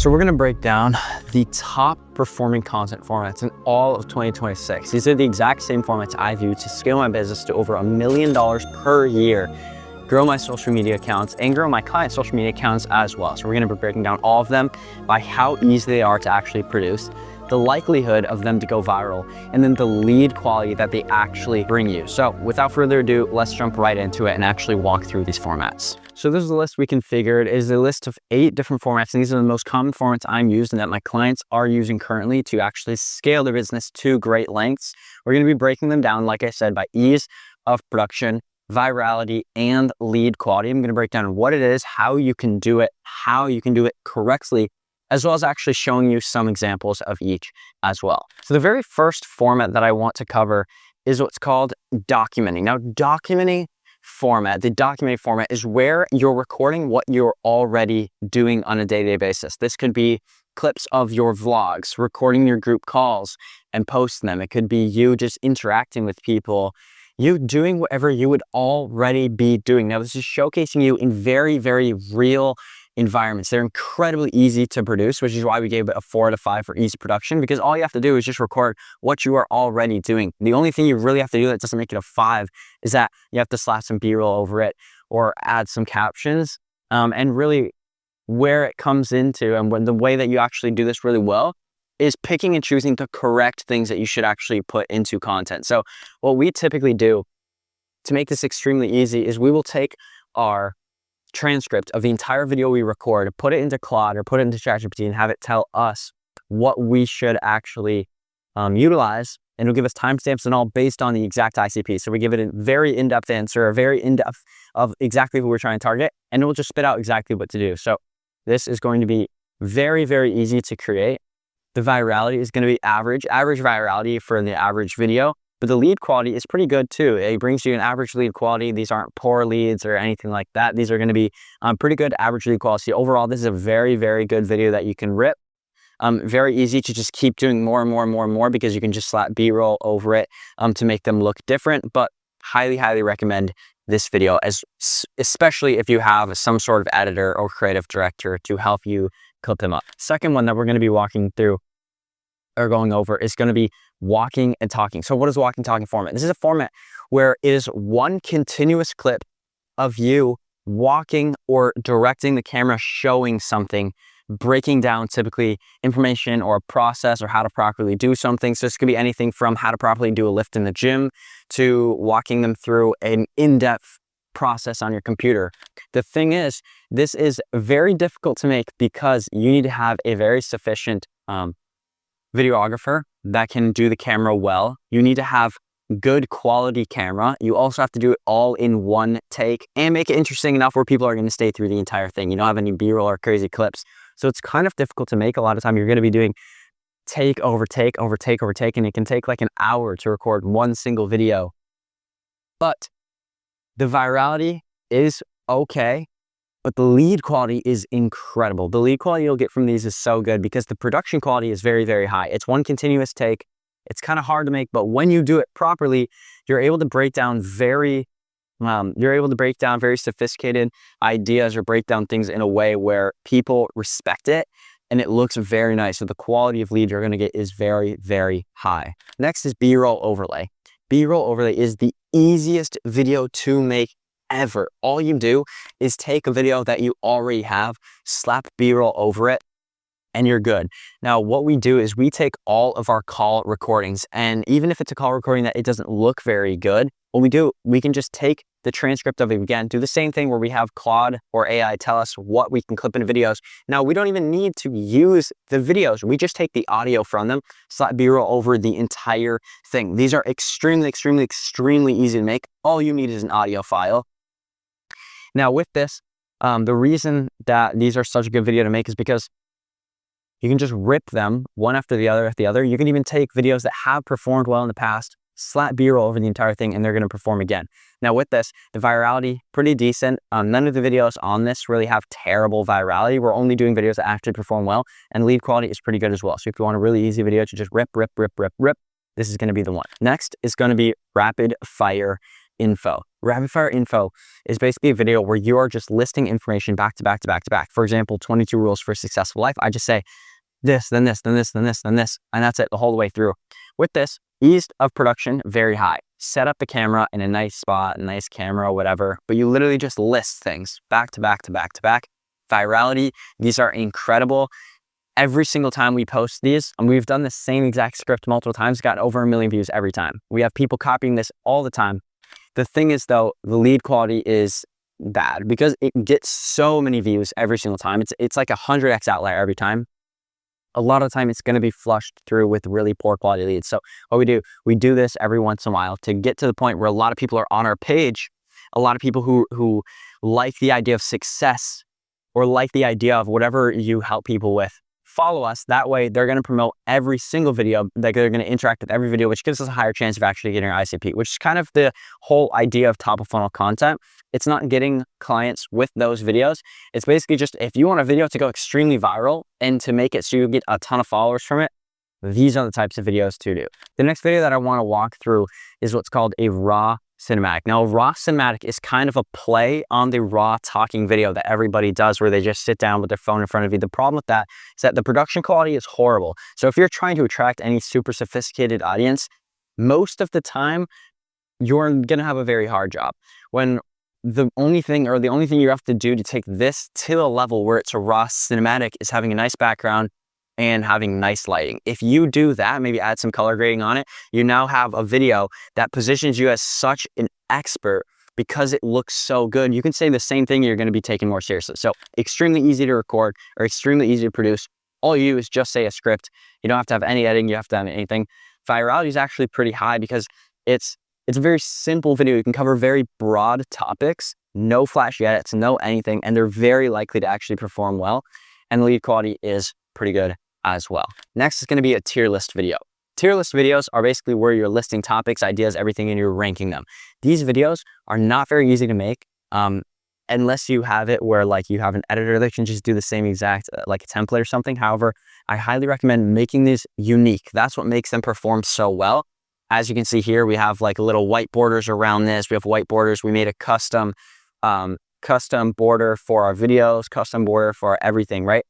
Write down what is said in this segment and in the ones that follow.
So we're going to break down the top performing content formats in all of 2026. These are the exact same formats I've used to scale my business to over $1 million per year, grow my social media accounts, and grow my client social media accounts as well. So we're going to be breaking down all of them by how easy they are to actually produce, the likelihood of them to go viral, and then the lead quality that they actually bring you. So without further ado, let's jump right into it and actually walk through these formats. So this is a list we configured. It is a list of 8 different formats, and these are the most common formats I'm using that my clients are using currently to actually scale their business to great lengths. We're going to be breaking them down, like I said, by ease of production, virality, and lead quality. I'm going to break down what it is, how you can do it correctly, as well as actually showing you some examples of each as well. So the very first format that I want to cover is what's called documenting. Now, the documenting format is where you're recording what you're already doing on a day-to-day basis. This could be clips of your vlogs, recording your group calls and posting them. It could be you just interacting with people, you doing whatever you would already be doing. Now, this is showcasing you in very, very real environments. They're incredibly easy to produce, which is why we gave it a 4 out of 5 for easy production, because all you have to do is just record what you are already doing. The only thing you really have to do that doesn't make it a 5 is that you have to slap some B-roll over it or add some captions. And really where it comes into, and when the way that you actually do this really well, is picking and choosing the correct things that you should actually put into content. So what we typically do to make this extremely easy is we will take our transcript of the entire video we record, put it into Claude or put it into ChatGPT and have it tell us what we should actually utilize, and it'll give us timestamps and all based on the exact ICP. So we give it a very in-depth answer, a very in-depth of exactly who we're trying to target, and it will just spit out exactly what to do. So this is going to be very, very easy to create. The virality is going to be average virality for the average video, but the lead quality is pretty good too. It brings you an average lead quality. These aren't poor leads or anything like that. These are going to be pretty good average lead quality. Overall, this is a very, very good video that you can rip. Very easy to just keep doing more and more and more and more, because you can just slap B-roll over it to make them look different. But highly, highly recommend this video, especially if you have some sort of editor or creative director to help you clip them up. Second one that we're going to be walking through or going over is going to be walking and talking. So what is walking talking format? This is a format where it is one continuous clip of you walking or directing the camera, showing something, breaking down typically information or a process or how to properly do something. So this could be anything from how to properly do a lift in the gym to walking them through an in-depth process on your computer. The thing is, this is very difficult to make because you need to have a very sufficient videographer that can do the camera well. You need to have good quality camera. You also have to do it all in one take and make it interesting enough where people are going to stay through the entire thing. You don't have any B-roll or crazy clips. So it's kind of difficult to make. A lot of time you're going to be doing take over take over take over take, and it can take like an hour to record one single video. But the virality is okay, but the lead quality is incredible. The lead quality you'll get from these is so good because the production quality is very, very high. It's one continuous take. It's kind of hard to make, but when you do it properly, you're able to break down very sophisticated ideas or break down things in a way where people respect it and it looks very nice. So the quality of lead you're going to get is very, very high. Next is B-roll overlay. B-roll overlay is the easiest video to make ever. All you do is take a video that you already have, slap B-roll over it, and you're good. Now, what we do is we take all of our call recordings, and even if it's a call recording that it doesn't look very good, what we do, we can just take the transcript of it again, do the same thing where we have Claude or AI tell us what we can clip into videos. Now, we don't even need to use the videos. We just take the audio from them, slap B-roll over the entire thing. These are extremely, extremely, extremely easy to make. All you need is an audio file. Now with this, the reason that these are such a good video to make is because you can just rip them one after the other. You can even take videos that have performed well in the past, slap B-roll over the entire thing, and they're going to perform again. Now with this, the virality, pretty decent. None of the videos on this really have terrible virality. We're only doing videos that actually perform well, and lead quality is pretty good as well. So if you want a really easy video to just rip, this is going to be the one. Next is going to be rapid fire info. Rapid fire info is basically a video where you are just listing information back to back to back to back. For example, 22 rules for a successful life. I just say this, then this, then this, then this, then this, and that's it the whole way through. With this, ease of production, very high. Set up the camera in a nice spot, a nice camera, whatever, but you literally just list things back to back to back to back. Virality, these are incredible. Every single time we post these, and we've done the same exact script multiple times, got over 1 million views every time. We have people copying this all the time. The thing is though, the lead quality is bad because it gets so many views every single time. It's like 100x outlier every time. A lot of the time it's going to be flushed through with really poor quality leads. So what we do this every once in a while to get to the point where a lot of people are on our page, a lot of people who like the idea of success or like the idea of whatever you help people with, follow us. That way they're going to promote every single video, like they're going to interact with every video, which gives us a higher chance of actually getting our ICP, which is kind of the whole idea of top of funnel content. It's not getting clients with those videos. It's basically just, if you want a video to go extremely viral and to make it so you get a ton of followers from it, these are the types of videos to do. The next video that I want to walk through is what's called a raw cinematic. Now, a raw cinematic is kind of a play on the raw talking video that everybody does where they just sit down with their phone in front of you. The problem with that is that the production quality is horrible. So if you're trying to attract any super sophisticated audience, most of the time, you're going to have a very hard job. When the only thing you have to do to take this to a level where it's a raw cinematic is having a nice background and having nice lighting. If you do that, maybe add some color grading on it, you now have a video that positions you as such an expert because it looks so good. You can say the same thing, you're going to be taken more seriously. So extremely easy to record or extremely easy to produce. All you do is just say a script. You don't have to have any editing. You have to have anything. Virality is actually pretty high because it's a very simple video. You can cover very broad topics, no flashy edits, no anything, and they're very likely to actually perform well. And the lead quality is pretty good as well. Next is going to be a tier list video. Tier list videos are basically where you're listing topics, ideas, everything, and you're ranking them. These videos are not very easy to make unless you have it where like you have an editor that can just do the same exact like a template or something. However, I highly recommend making these unique. That's what makes them perform so well. As you can see here, we have like little white borders around this. We have white borders. We made a custom border for our videos, custom border for everything, right?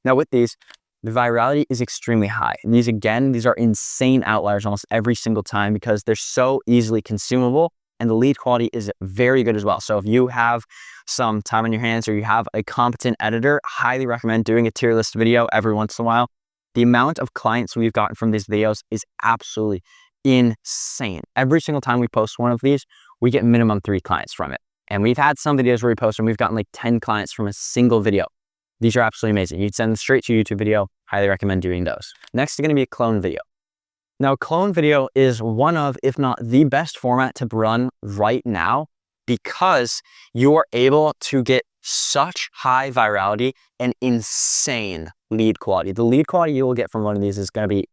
Now with these, the virality is extremely high. And these are insane outliers almost every single time because they're so easily consumable and the lead quality is very good as well. So if you have some time on your hands or you have a competent editor, highly recommend doing a tier list video every once in a while. The amount of clients we've gotten from these videos is absolutely insane. Every single time we post one of these, we get minimum 3 clients from it. And we've had some videos where we post and we've gotten like 10 clients from a single video. These are absolutely amazing. You'd send them straight to YouTube video. Highly recommend doing those. Next is going to be a clone video. Now, clone video is one of, if not the best format to run right now because you are able to get such high virality and insane lead quality. The lead quality you will get from one of these is going to be,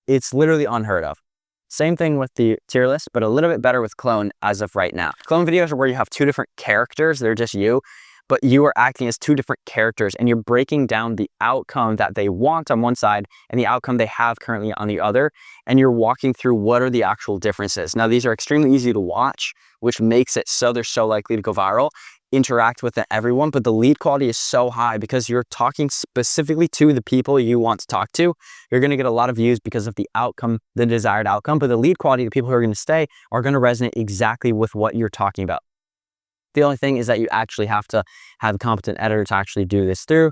it's literally unheard of. Same thing with the tier list, but a little bit better with clone as of right now. Clone videos are where you have 2 different characters. They're just you, but you are acting as 2 different characters and you're breaking down the outcome that they want on one side and the outcome they have currently on the other. And you're walking through what are the actual differences. Now, these are extremely easy to watch, which makes it so they're so likely to go viral. Interact with everyone, but the lead quality is so high because you're talking specifically to the people you want to talk to. You're going to get a lot of views because of the outcome, the desired outcome, but the lead quality, the people who are going to stay are going to resonate exactly with what you're talking about. The only thing is that you actually have to have a competent editor to actually do this through.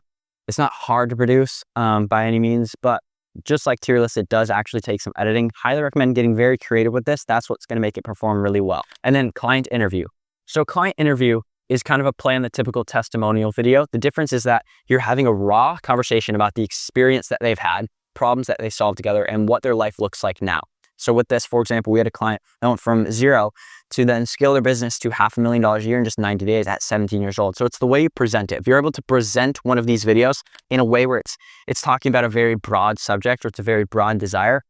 It's not hard to produce by any means, but just like tier list, it does actually take some editing. Highly recommend getting very creative with this. That's what's going to make it perform really well. And then client interview. So client interview is kind of a play on the typical testimonial video. The difference is that you're having a raw conversation about the experience that they've had, problems that they solved together, and what their life looks like now. So with this, for example, we had a client that went from 0 to then scale their business to $500,000 a year in just 90 days at 17 years old. So it's the way you present it. If you're able to present one of these videos in a way where it's talking about a very broad subject or it's a very broad desire,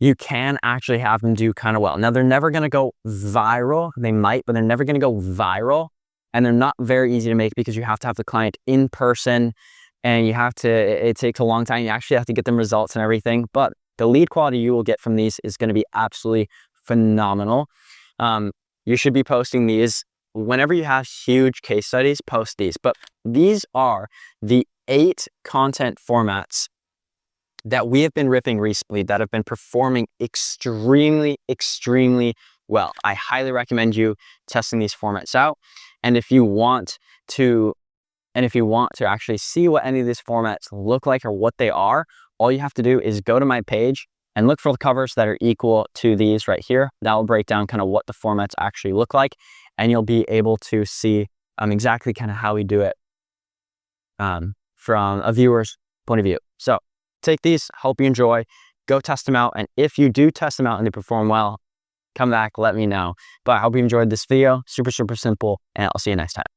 you can actually have them do kind of well. Now, they're never going to go viral. They might, but they're never going to go viral. And they're not very easy to make because you have to have the client in person and it takes a long time. You actually have to get them results and everything. But the lead quality you will get from these is going to be absolutely phenomenal. you should be posting these. Whenever you have huge case studies, post these. But these are the 8 content formats that we have been ripping recently that have been performing extremely, extremely well. I highly recommend you testing these formats out. And if you want to actually see what any of these formats look like or what they are, all you have to do is go to my page and look for the covers that are equal to these right here. That will break down kind of what the formats actually look like, and you'll be able to see exactly kind of how we do it from a viewer's point of view. So take these, hope you enjoy, go test them out. And if you do test them out and they perform well, come back, let me know. But I hope you enjoyed this video. Super, super simple, and I'll see you next time.